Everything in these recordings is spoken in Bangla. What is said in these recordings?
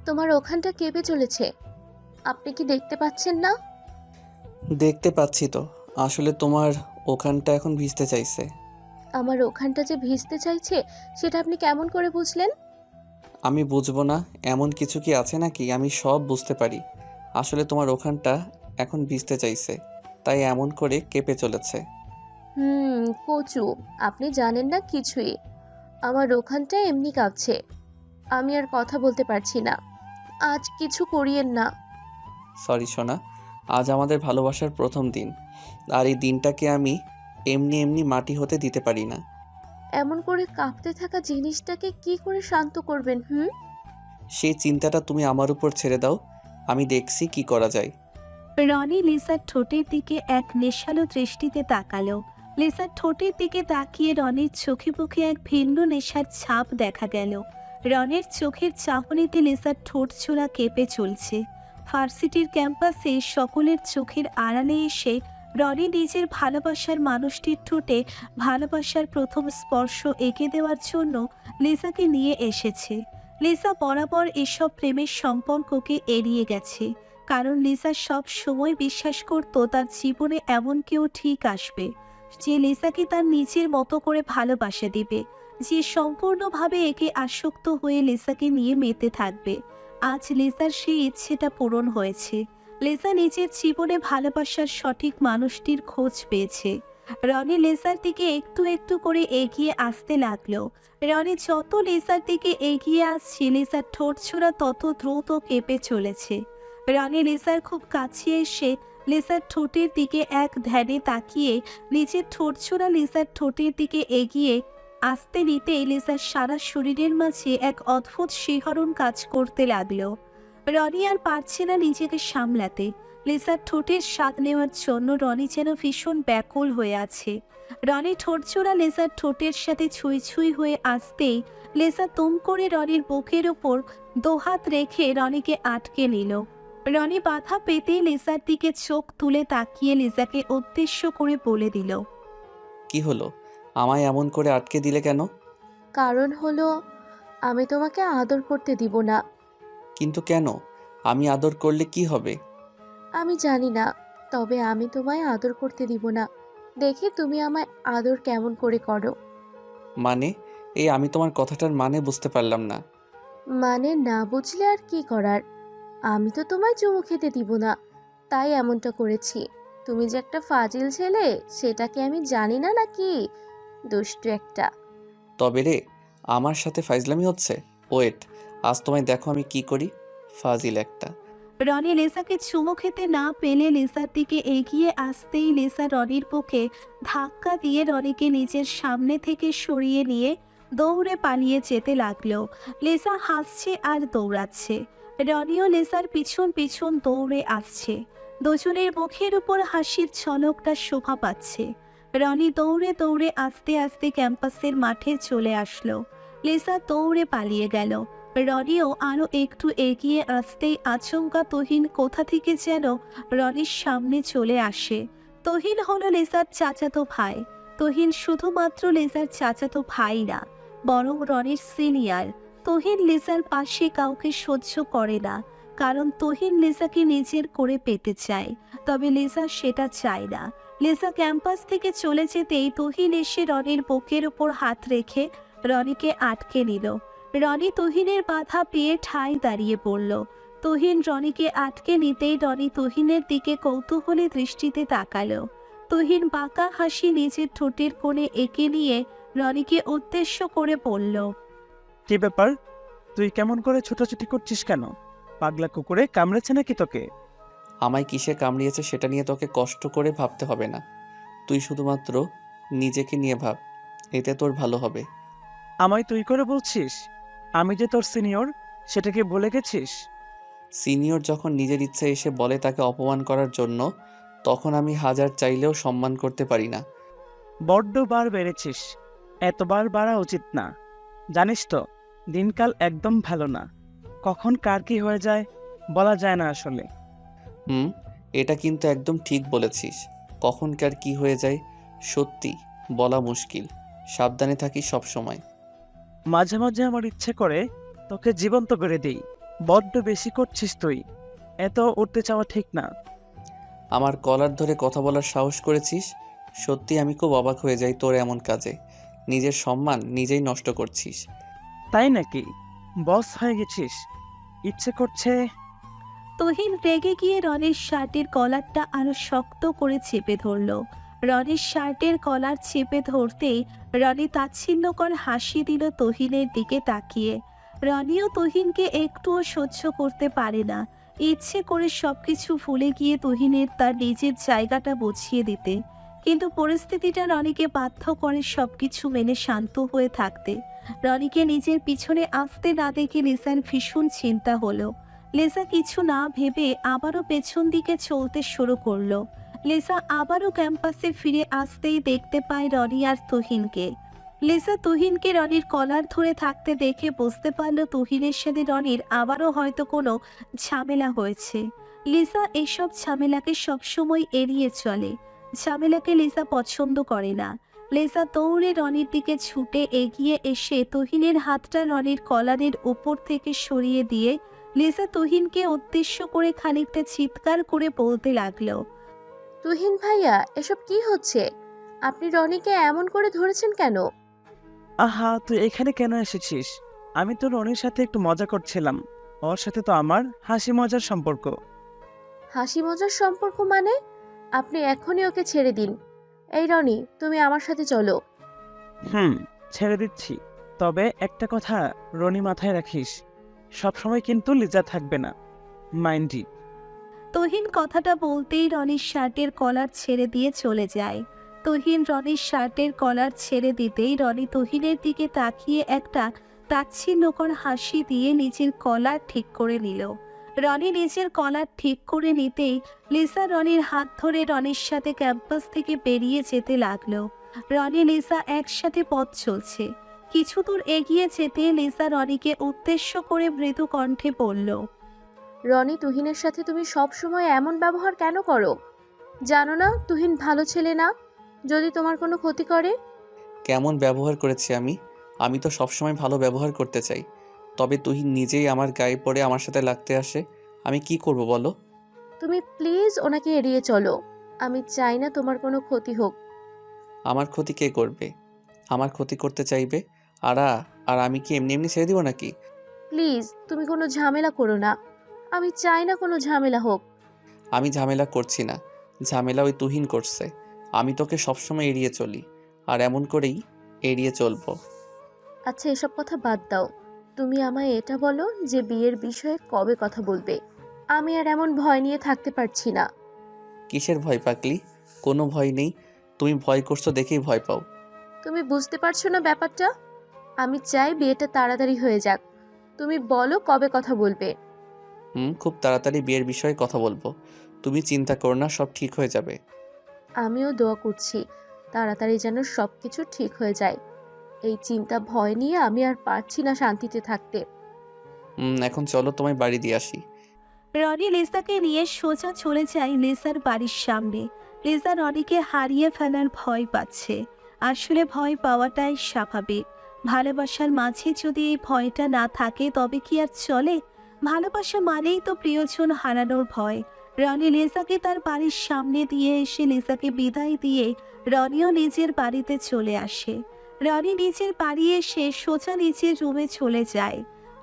তোমার ওখানটা কেঁপে চলেছে। আপনি কি দেখতে পাচ্ছেন না? দেখতে পাচ্ছি তো। আসলে তোমার ওখানটা এখন ভিজতে চাইছে। আমার ওখানটা যে ভিজতে চাইছে সেটা আপনি কেমন করে বুঝলেন? আমি বুঝবো না এমন কিছু কি আছে নাকি? আমি সব বুঝতে পারি। আসলে তোমার ওখানটা এখন ভিজতে চাইছে, তাই এমন করে কেঁপে চলেছে। কচু, আপনি জানেন না কিছুই। আমার ওখানটা এমনি কাঁপছে। আমি আর কথা বলতে পারছি না। আজ কিছু করিয়েন না। সরি সোনা, আজ আমাদের ভালোবাসার প্রথম দিন, আর এই দিনটাকে আমি এমনি এমনি মাটি হতে দিতে পারি না। এমন করে কাঁপতে থাকা জিনিসটাকে কি করে শান্ত করবেন? সেই চিন্তাটা তুমি আমার উপর ছেড়ে দাও, আমি দেখছি কি করা যায়। রনি লিসার ঠোঁটের দিকে এক নেশালো দৃষ্টিতে তাকালো। লিসার ঠোঁটের দিকে তাকিয়ে রনির চোখে মুখে এক ভিন্ন নেশার ছাপ দেখা গেল। রনির চোখের চাহনিতে লিসার ঠোঁট ছোড়া কেঁপে চলছে। ভার্সিটির ক্যাম্পাসে সকলের চোখের আড়ালে এসে রনি নিজের ভালোবাসার মানুষটির ঠোঁটে ভালোবাসার প্রথম স্পর্শ এঁকে দেওয়ার জন্য লিসাকে নিয়ে এসেছে। লিসা বরাবর এসব প্রেমের সম্পর্ককে এড়িয়ে গেছে, কারণ লিসা সব সময় বিশ্বাস করত তার জীবনে এমন কেউ ঠিক আসবে যে লিসাকে তার নিজের মতো করে ভালোবাসা দিবে, যে সম্পূর্ণভাবে একে আসক্ত হয়ে লিসাকে নিয়ে মেতে থাকবে। আজ লিসার সেই ইচ্ছেটা পূরণ হয়েছে। লিসা নিজের জীবনে ভালোবাসার সঠিক মানুষটির খোঁজ পেয়েছে। রনি লিসার দিকে একটু একটু করে এগিয়ে আসতে লাগলো। রনি যত লিসার দিকে এগিয়ে আসছে, লিসার ঠোঁট ছোড়া তত দ্রুত কেঁপে চলেছে। রনি লিসার খুব কাছে এসে লিসার ঠোঁটের দিকে এক ধ্যানে তাকিয়ে নিজের ঠোঁট ছোড়া লিসার ঠোঁটের দিকে এগিয়ে আসতে নিতেই লিসার সারা শরীরের মাঝে এক অদ্ভুত শিহরণ কাজ করতে লাগলো। রনি আর পারছে না নিজেকে সামলাতে। লিসার ঠোঁটের স্বাদ নেওয়ার জন্য রনি যেন ভীষণ ব্যাকুল হয়ে আছে। রনি ঠোঁট ছোড়া লিসার ঠোঁটের সাথে ছুঁই ছুঁই হয়ে আসতেই লিসা তুম করে রনির বুকের ওপর দোহাত রেখে রনিকে আটকে নিল। রনি বাধা পেতেই লিসার দিকে চোখ তুলে তাকিয়ে লিসাকে উদ্দেশ্য করে বলে দিল, কি হলো? আমায় এমন করে আটকে দিলে কেন? কারণ হলো, আমি তোমাকে আদর করতে দিব না। কিন্তু কেন? আমি আদর করলে কি হবে? আমি জানি না, তবে আমি তোমায় আদর করতে দিব না। দেখি তুমি আমায় আদর কেমন করে করো। মানে, এই আমি তোমার কথাটার মানে বুঝতে পারলাম না। মানে না বুঝলে আর কি করার। আমি তো তোমায় চুমু খেতে দিব না, তাই এমনটা করেছি। তুমি যে একটা ফাজিল ছেলে সেটা কি আমি জানি না নাকি? দুষ্টু একটা। তবে রে, আমার সাথে ফাইজলামি হচ্ছে। ওয়েট, আজ তোমায় দেখো আমি কি করি। ফাজিল একটা। রনি লিসাকে চুমু খেতে না পেলে লিসার দিকে এগিয়ে আসতেই লিসা রনির বুকে ধাক্কা দিয়ে রনিকে নিজের সামনে থেকে সরিয়ে নিয়ে দৌড়ে পালিয়ে যেতে লাগলো। লিসা হাসছে আর দৌড়াচ্ছে। রনিও লিসার পিছন পিছন দৌড়ে আসছে। দুজনের মুখের উপর হাসির ঝলকটা শোভা পাচ্ছে। রনি দৌড়ে দৌড়ে আস্তে আস্তে ক্যাম্পাসের মাঠে চলে আসলো। লিসা দৌড়ে পালিয়ে গেল। রনিও আরো একটু এগিয়ে আসতেই আচমকা তহিন কোথা থেকে যেন রনির সামনে চলে আসে। তহিন হলো লিসার চাচাতো ভাই। তহিন শুধুমাত্র লিসার চাচাতো ভাই না, বরং রনির সিনিয়র। তহিন লিসার পাশে কাউকে সহ্য করে না, কারণ তহিন লিসাকে নিজের করে পেতে চায়। তবে লিসা সেটা চায় না। লিসা ক্যাম্পাস থেকে চলে যেতেই তহিন এসে রনির বুকের উপর হাত রেখে রনিকে আটকে নিল। রনি তহিনের বাধা পেয়ে ঠায় দাঁড়িয়ে পড়ল। তহিন রনিকে আটকে নিতেই রনি তহিনের দিকে কৌতূহলী দৃষ্টিতে তাকালো। তহিন বাঁকা হাসি নিজের ঠোঁটের কোণে এঁকে নিয়ে রনিকে উদ্দেশ্য করে বলল, কি ব্যাপার? তুই কেমন করে ছোটাছুটি করছিস কেন? পাগলা কুকুরে কামড়েছে নাকি তোকে? আমায় কিসে কামড়িয়েছে সেটা নিয়ে তোকে কষ্ট করে ভাবতে হবে না। তুই শুধুমাত্র নিজেকে নিয়ে ভাব, এতে তোর ভালো হবে। আমায় তুই করে বলছিস? আমি যে তোর সিনিয়র, সেটাকে ভুলে গেছিস? সিনিয়র যখন নিজের ইচ্ছে এসে বলে তাকে অপমান করার জন্য, তখন আমি হাজার চাইলেও সম্মান করতে পারি না। বড্ড বার বেড়েছিস। এতবার বাড়া উচিত না। জানিস তো, দিনকাল একদম ভালো না। কখন কার কি হয়ে যায় বলা যায় না আসলে। হুম, এটা কিন্তু একদম ঠিক বলেছিস। কখনকার কি হয়ে যায় সত্যি বলা মুশকিল। সাবধানে থাকি সব সময়। মাঝে মাঝে আমার ইচ্ছে করে তোকে জীবন্ত করে দিই, বড্ড বেশি করছিস তুই। এত উঠতে চাওয়া ঠিক না। আমার কলার ধরে কথা বলার সাহস করেছিস? সত্যি আমি খুব অবাক হয়ে যাই তোর এমন কাজে। নিজের সম্মান নিজেই নষ্ট করছিস। তাই নাকি? বস হয়ে গেছিস? ইচ্ছে করছে। তুহিন রেগে গিয়ে রনির শার্টের কলারটা আরো শক্ত করে চেপে ধরল। রনির শার্টের কলার চেপে ধরতেই রনি তাচ্ছিল্যকর হাসি দিল তুহিনের দিকে তাকিয়ে। রনিও তুহিনকে একটুও সহ্য করতে পারে না, ইচ্ছে করে সবকিছু ভুলে গিয়ে তুহিনের তার নিজের জায়গাটা বুঝিয়ে দিতে। কিন্তু পরিস্থিতিটা রনিকে বাধ্য করে সবকিছু মেনে শান্ত হয়ে থাকতে। রনিকে নিজের পিছনে আসতে না দেখে লিসার ভীষণ চিন্তা হলো। লিসা কিছু না ভেবে আবারও পেছন দিকে চলতে শুরু করলো। লিসা আবারও ক্যাম্পাসে ফিরে আসতেই দেখতে পায় রনি আর তুহিনকে। লিসা তুহিনকে রনির কলার ধরে থাকতে দেখে বুঝতে পারল তুহিনের সাথে রনির আবারও হয়তো কোনো ঝামেলা হয়েছে। লিসা এসব ঝামেলাকে সবসময় এড়িয়ে চলে। ঝামেলাকে লিসা পছন্দ করে না। লিসা দৌড়ে রনির দিকে ছুটে এগিয়ে এসে তুহিনের হাতটা রনির কলারের উপর থেকে সরিয়ে দিয়ে লিসা তুহিনকে উদ্দেশ্য করে খানিকটা চিৎকার করে বলতে লাগলো। তুহিন ভাইয়া, এসব কি হচ্ছে? আপনি রনিকে এমন করে ধরেছেন কেন? আহা, তুই এখানে কেন এসেছিস? আমি তো রনির সাথে একটু মজা করছিলাম। ওর সাথে তো আমার হাসি মজার সম্পর্ক। হাসি মজার সম্পর্ক মানে? আপনি এখনই ওকে ছেড়ে দিন। এই রনি, তুমি আমার সাথে চলো। ছেড়ে দিচ্ছি। তবে একটা কথা রনি মাথায় রাখিস, সবসময় কিন্তু লিজা থাকবে না। Mind it. তুহিন কথাটা বলতেই রনির শার্টের কলার ছেড়ে দিয়ে চলে যায়। তুহিন রনির শার্টের কলার ছেড়ে দিতেই রনি তুহিনের দিকে তাকিয়ে একটা তাচ্ছিল্যকর হাসি দিয়ে নিজের কলার ঠিক করে নিল। রনি নিজের কলার ঠিক করে নিতেই লিসা রনির হাত ধরে রনির সাথে ক্যাম্পাস থেকে বেরিয়ে যেতে লাগলো। রনি লিসা একসাথে পথ চলছে। কিছু দূর এগিয়ে যেতে লিসা রনিকে উদ্দেশ্য করে মৃদু কণ্ঠে বলল। রনি, তুহিনের সাথে তুমি সব সময় এমন ব্যবহার কেন করো? জানো না তুহিন ভালো ছেলে না, যদি তোমার কোনো ক্ষতি করে? কেমন ব্যবহার করেছি আমি? আমি তো সবসময় ভালো ব্যবহার করতে চাই। তবে তুই নিজেই আমার গায়ে পড়ে আমার সাথে লাগতে আসে। আমি কি করব বলো? তুমি প্লিজ ওনাকে এড়িয়ে চলো। আমি চাই না তোমার কোনো ক্ষতি হোক। আমার ক্ষতি কে করবে? আমার ক্ষতি করতে চাইবে? আর আমি কি এমনি এমনি ছেড়ে দিব নাকি? প্লিজ তুমি কোনো ঝামেলা করো না। আমি চাই না কোনো ঝামেলা হোক। আমি ঝামেলা করছি না, ঝামেলা ওই তুহিন করছে। আমি তোকে সবসময় এড়িয়ে চলি, আর এমন করেই এড়িয়ে চলবো। আচ্ছা, এসব কথা বাদ দাও। তুমি আমায় এটা বলো যে বিয়ের বিষয়ে কবে কথা বলবে? আমি আর এমন ভয় নিয়ে থাকতে পারছি না। কিসের ভয় পাকলি? কোনো ভয় নেই। তুমি ভয় করছো দেখেই ভয় পাও। তুমি বুঝতে পারছো না ব্যাপারটা? আমি চাই বিয়েটা তাড়াতাড়ি হয়ে যাক। তুমি বলো কবে কথা বলবে। খুব তাড়াতাড়ি বিয়ের বিষয়ে কথা বলবো। তুমি চিন্তা করো না, সব ঠিক হয়ে যাবে। আমিও দোয়া করছি তাড়াতাড়ি যেন সব কিছু ঠিক হয়ে যায়। এই চিন্তা ভয় নিয়ে আমি আর পারছি না শান্তিতে থাকতে। এখন চলো তোমায় বাড়ি দিয়ে আসি। রনি লিসাকে নিয়ে সোজা চলে যায় লিসার বাড়ির সামনে। লিসা রনিকে হারিয়ে ফেলার ভয় পাচ্ছে। আসলে ভয় পাওয়াটাই স্বাভাবিক। ভালোবাসার মাঝে যদি এই ভয়টা না থাকে তবে কি আর চলে? ভালোবাসা মানেই তো প্রিয়জন হারানোর ভয়। রনি লিসাকে তার বাড়ির সামনে দিয়ে এসে লিসাকে বিদায় দিয়ে রনিও নিজের বাড়িতে চলে আসে। রনি নিজের বাড়ি এসে সোজা নিজের রুমে চলে যায়।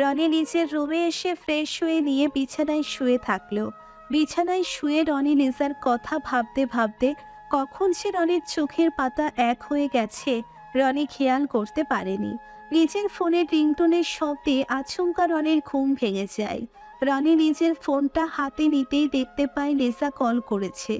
রনি নিজের রুমে এসে ফ্রেশ হয়ে নিয়ে বিছানায় শুয়ে থাকলো। বিছানায় শুয়ে রনি লিসার কথা ভাবতে ভাবতে কখন সে রনির চোখের পাতা এক হয়ে গেছে রনি খেয়াল করতে পারেনি। নিজের ফোনের রিংটোনের শব্দে আচমকা রনির ঘুম ভেঙে যায়। রনি নিজের ফোনটা হাতে নিতেই দেখতে পায় লিসা কল করেছে।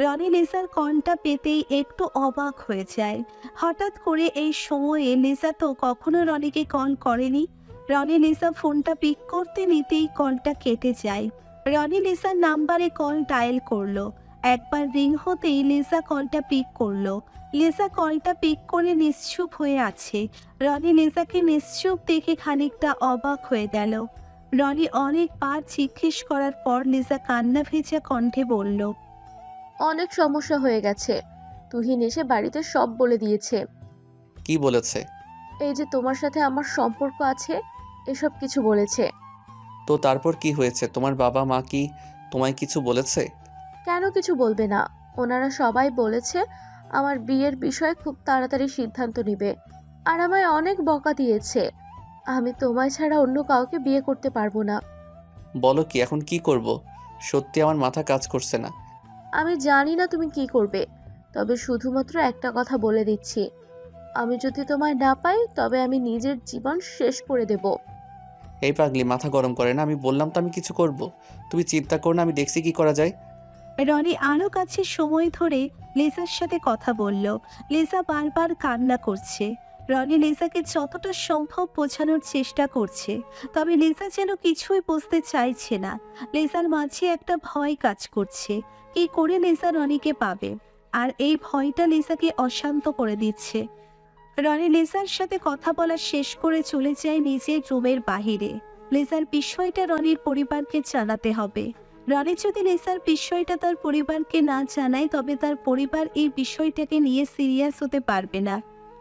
রনি লিসার কলটা পেতেই একটু অবাক হয়ে যায়। হঠাৎ করে এই সময়ে লিসা তো কখনো রনিকে কল করেনি। রনি লিসা ফোনটা পিক করতে নিতেই কলটা কেটে যায়। রনি লিসার নাম্বারে কল ডায়াল করলো। একবার রিং হতেই লিসা কলটা পিক করলো। লিসা কলটা পিক করে নিশ্চুপ হয়ে আছে। রনি লিসাকে নিশ্চুপ দেখে খানিকটা অবাক হয়ে গেল। রনি অনেকবার জিজ্ঞেস করার পর লিসা কান্না ভেজা কণ্ঠে বলল, অনেক সমস্যা হয়ে গেছে। তুহিন এসে বাড়িতে সব বলে দিয়েছে। কি বলেছে? এই যে তোমার সাথে আমার সম্পর্ক আছে, এসব কিছু বলেছে। তো তারপর কি হয়েছে? তোমার বাবা মা কি তোমায় কিছু বলেছে? কেন কিছু বলবে না? ওনারা সবাই বলেছে আমার বিয়ের বিষয়ে খুব তাড়াতাড়ি সিদ্ধান্ত নেবে, আর আমায় অনেক বকা দিয়েছে। আমি তোমায় ছাড়া অন্য কাউকে বিয়ে করতে পারবো না। বলো কি, এখন কি করব? সত্যি আমার মাথা কাজ করছে না। আমি জানি না তুমি কি করবে, তবে শুধুমাত্র একটা কথা বলে দিচ্ছি, আমি যদি তোমায় না পাই তবে আমি নিজের জীবন শেষ করে দেব। এই পাগলি, মাথা গরম করে না। আমি বললাম তো আমি কিছু করব। তুমি চিন্তা করো না, আমি দেখছি কি করা যায়। রনি আরও কাছে সময় ধরে লিসার সাথে কথা বলল। লিসা বারবার কান্না করছে। রনি লিসাকে যতটা সম্ভব বোঝানোর চেষ্টা করছে, তবে লিসা যেন কিছুই বুঝতে চাইছে না। লিসার মাঝে একটা ভয় কাজ করছে, কি করে লিসা রনিকে পাবে, আর এই ভয়টা লিসাকে অশান্ত করে দিচ্ছে। রনি লিসার সাথে কথা বলা শেষ করে চলে যায় নিজের রুমের বাহিরে। লিসার বিষয়টা রনির পরিবারকে জানাতে হবে। রনি যদি লিসার বিষয়টা তার পরিবারকে না জানায় তবে তার পরিবার এই বিষয়টাকে নিয়ে সিরিয়াস হতে পারবে না।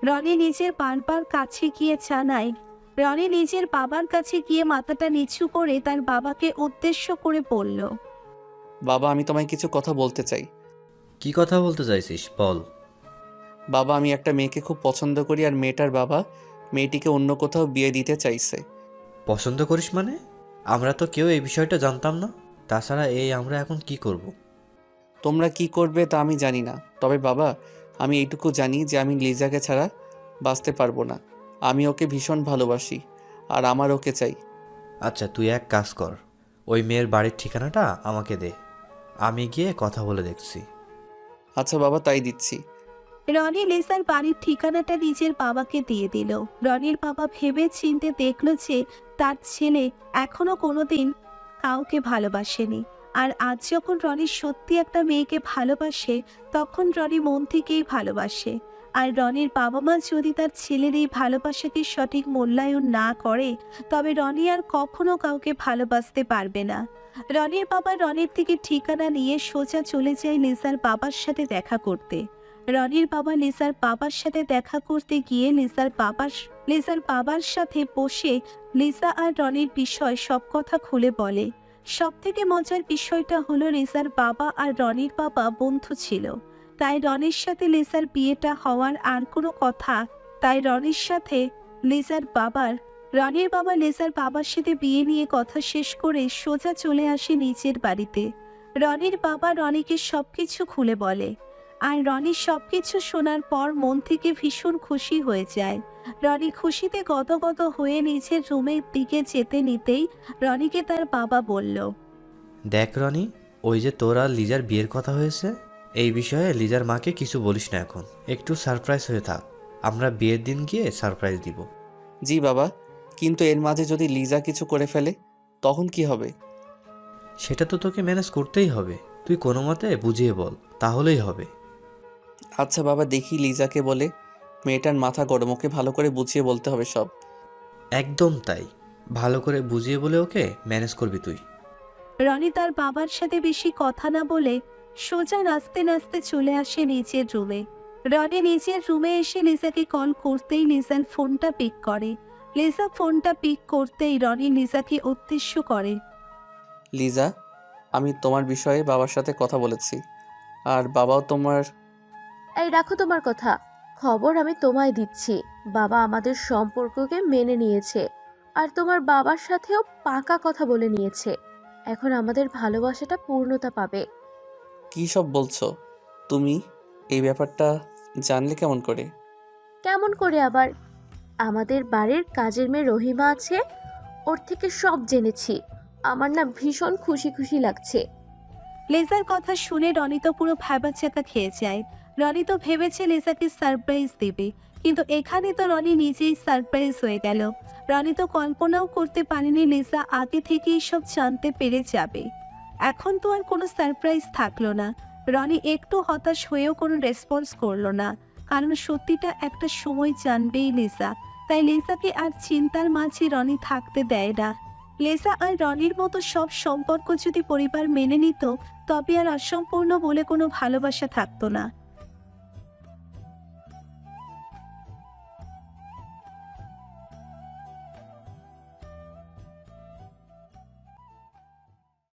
রনি নিজের বাবার কাছে গিয়ে জানায়। রনি নিজের বাবার কাছে গিয়ে মাথাটা নিচু করে তার বাবাকে উদ্দেশ্য করে বলল, বাবা, আমি তোমায় কিছু কথা বলতে চাই। কি কথা বলতে চাইছিস বল। বাবা, আমি একটা মেয়েকে খুব পছন্দ করি, আর মেয়েটার বাবা মেয়েটিকে অন্য কোথাও বিয়ে দিতে চাইছে। পছন্দ করিস মানে? আমরা তো কেউ এই বিষয়টা জানতাম না। তাছাড়া আমরা এখন কি করব? তোমরা কি করবে তা আমি জানি না, তবে বাবা আমি এইটুকু জানি যে আমি লিজাকে ছাড়া বাঁচতে পারবো না। আমি ওকে ভীষণ ভালোবাসি, আর আমার ওকে চাই। আচ্ছা, তুই এক কাজ কর, ওই মেয়ের বাড়ির ঠিকানাটা আমাকে দে, আমি গিয়ে কথা বলে দেখছি। আচ্ছা বাবা, তাই দিচ্ছি। রনি লিসার বাড়ির ঠিকানাটা নিজের বাবাকে দিয়ে দিল। রনির বাবা ভেবে চিন্তে দেখল যে তার ছেলে এখনো কোনোদিন কাউকে ভালোবাসেনি, আর আজ যখন রনি সত্যি একটা মেয়েকে ভালোবাসে তখন রনি মন থেকেই ভালোবাসে। আর রনির বাবা মা যদি তার ছেলের এই ভালোবাসাকে সঠিক মূল্যায়ন না করে তবে রনি আর কখনো কাউকে ভালোবাসতে পারবে না। রনির বাবা রনির থেকে ঠিকানা নিয়ে সোজা চলে যায় লিসার বাবার সাথে দেখা করতে। রনির বাবা লিসার বাবার সাথে দেখা করতে গিয়ে লিসার বাবার সাথে বসে লিসা আর রনির বিষয় সব কথা খুলে বলে। সব থেকে মজার বিষয়টা হলো লিসার বাবা আর রনির বাবা বন্ধু ছিল, তাই রনির সাথে লিসার বিয়েটা হওয়ার আর কোনো কথা তাই রনির বাবা লিসার বাবার সাথে বিয়ে নিয়ে কথা শেষ করে সোজা চলে আসে নিজের বাড়িতে। রনির বাবা রনিকে সবকিছু খুলে বলে, আর রনি সবকিছু শোনার পর মন থেকে ভীষণ খুশি হয়ে যায়। রনি খুশিতে গদগদ হয়ে নিজের রুমের দিকে যেতে নিতেই রনিকে তার বাবা বলল, দেখ রনি, ওই যে তোর আর লিজার বিয়ের কথা হয়েছে, এই বিষয়ে লিজার মাকে কিছু বলিস না, এখন একটু সারপ্রাইজ হয়ে থাক। আমরা বিয়ের দিন গিয়ে সারপ্রাইজ দিব। জি বাবা, কিন্তু এর মাঝে যদি লিজা কিছু করে ফেলে তখন কি হবে? সেটা তো তোকে ম্যানেজ করতেই হবে, তুই কোনো মতে বুঝিয়ে বল, তাহলেই হবে। আচ্ছা বাবা, দেখি লিজাকে বলে। মেয়েটার মাথা গরম, ওকে ভালো করে বুঝিয়ে বলতে হবে সব। একদম তাই, ভালো করে বুঝিয়ে বলে ওকে ম্যানেজ করবি তুই। রনি তার বাবার সাথে বেশি কথা না বলে সোজা নাচতে নাচতে চলে আসে নিজের রুমে। রনি নিজের রুমে এসে লিজাকে কল করতেই লিজার ফোনটা পিক করে। লিজা ফোনটা পিক করতেই রনি লিজাকে উদ্দেশ্য করে, লিজা, আমি তোমার বিষয়ে বাবার সাথে কথা বলেছি, আর বাবাও তোমার। এই রাখো তোমার কথা, খবর আমি তোমায় দিচ্ছি। বাবা আমাদের সম্পর্ককে মেনে নিয়েছে, আর তোমার বাবার সাথেও পাকা কথা বলে নিয়েছে। এখন আমাদের ভালোবাসাটা পূর্ণতা পাবে। কী সব বলছো তুমি? এই ব্যাপারটা জানলে কেমন করে? কেমন করে আবার? আমাদের বাড়ির কাজের মেয়ে রহিমা আছে, ওর থেকে সব জেনেছি। আমার না ভীষণ খুশি খুশি লাগছে। লিজার কথা শুনে রনি তো পুরো ভ্যাবাচ্যাকা খেয়ে যায়। রনি তো ভেবেছে লিজাকে সারপ্রাইজ দেবে, কিন্তু এখানে তো রনি নিজেই সারপ্রাইজ হয়ে গেল। রনি তো কল্পনাও করতে পারেনি লিজা আগে থেকেই সব জানতে পেরে যাবে। এখন তো আর কোনো সারপ্রাইজ থাকলো না। রনি একটু হতাশ হয়েও কোনো রেসপন্স করলো না, কারণ সত্যিটা একটা সময় জানবেই লিজা। তাই লিজাকে আর চিন্তার মাঝে রনি থাকতে দেয় না। লিজা আর রনির মতো সব সম্পর্ক যদি পরিবার মেনে নিত তবে আর অসম্পূর্ণ বলে কোনো ভালোবাসা থাকতো না।